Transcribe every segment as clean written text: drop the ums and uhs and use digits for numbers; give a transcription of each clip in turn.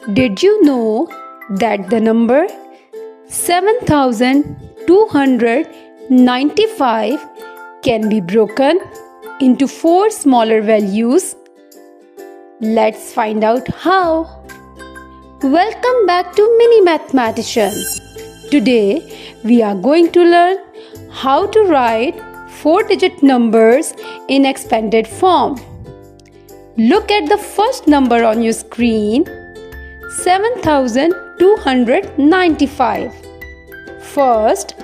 Did you know that the number 7295 can be broken into 4 smaller values? Let's find out how. Welcome back to Mini Mathematician. Today we are going to learn how to write 4-digit numbers in expanded form. Look at the first number on your screen, 7295. First,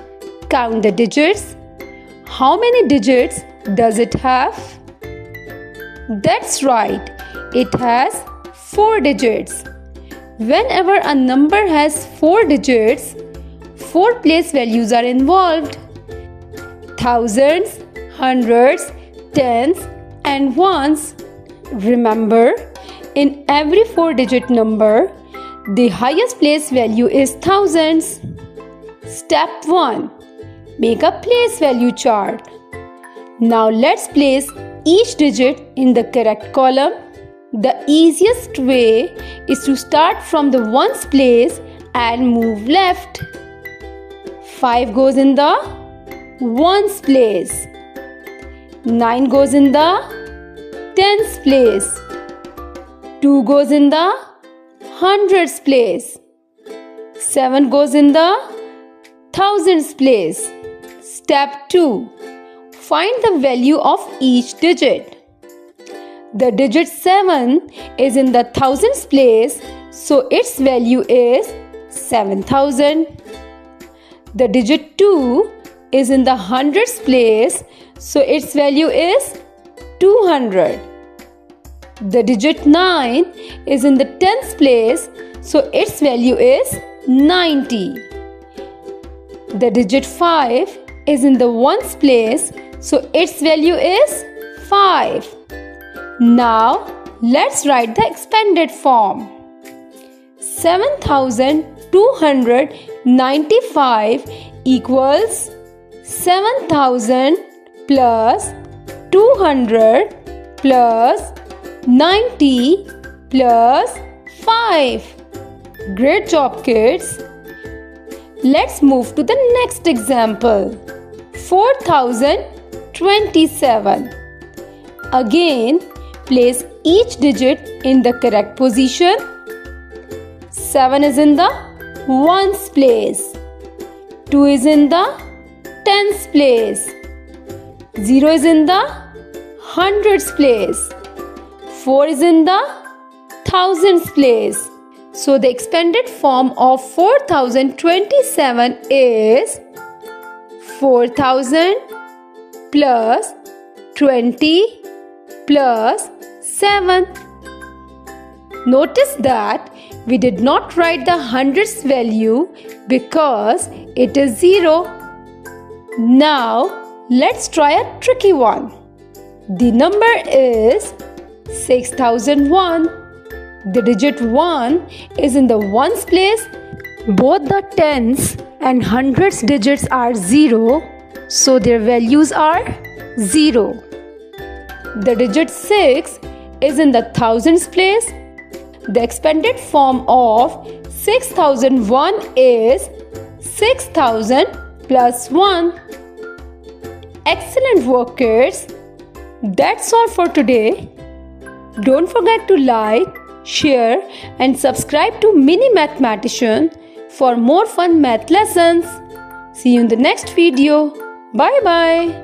count the digits. How many digits does it have? That's right, it has 4 digits. Whenever a number has 4 digits, 4 place values are involved. Thousands, hundreds, tens, and ones. Remember, in every 4-digit number, the highest place value is thousands. Step 1. Make a place value chart. Now let's place each digit in the correct column. The easiest way is to start from the ones place and move left. 5 goes in the ones place. 9 goes in the tens place. 2 goes in the hundreds place. 7 goes in the thousands place. Step 2. Find the value of each digit. The digit 7 is in the thousands place, so its value is 7000. The digit 2 is in the hundreds place, so its value is 200. The digit 9 is in the tens place, so its value is 90. The digit 5 is in the ones place, so its value is 5. Now let's write the expanded form. 7295 equals 7000 plus 200 plus 90 plus 5. Great job, kids. Let's move to the next example. 4027. Again, place each digit in the correct position. 7 is in the ones place. 2 is in the tens place. 0 is in the hundreds place. 4 is in the thousands place. So the expanded form of 4027 is 4000 plus 20 plus 7. Notice that we did not write the hundreds value because it is 0. Now let's try a tricky one. The number is 6001. The digit 1 is in the ones place. Both the tens and hundreds digits are 0, so their values are 0. The digit 6 is in the thousands place. The expanded form of 6001 is 6000 plus 1. Excellent work, kids. That's all for today. Don't forget to like, share and subscribe to Mini Mathematician for more fun math lessons. See you in the next video. Bye bye.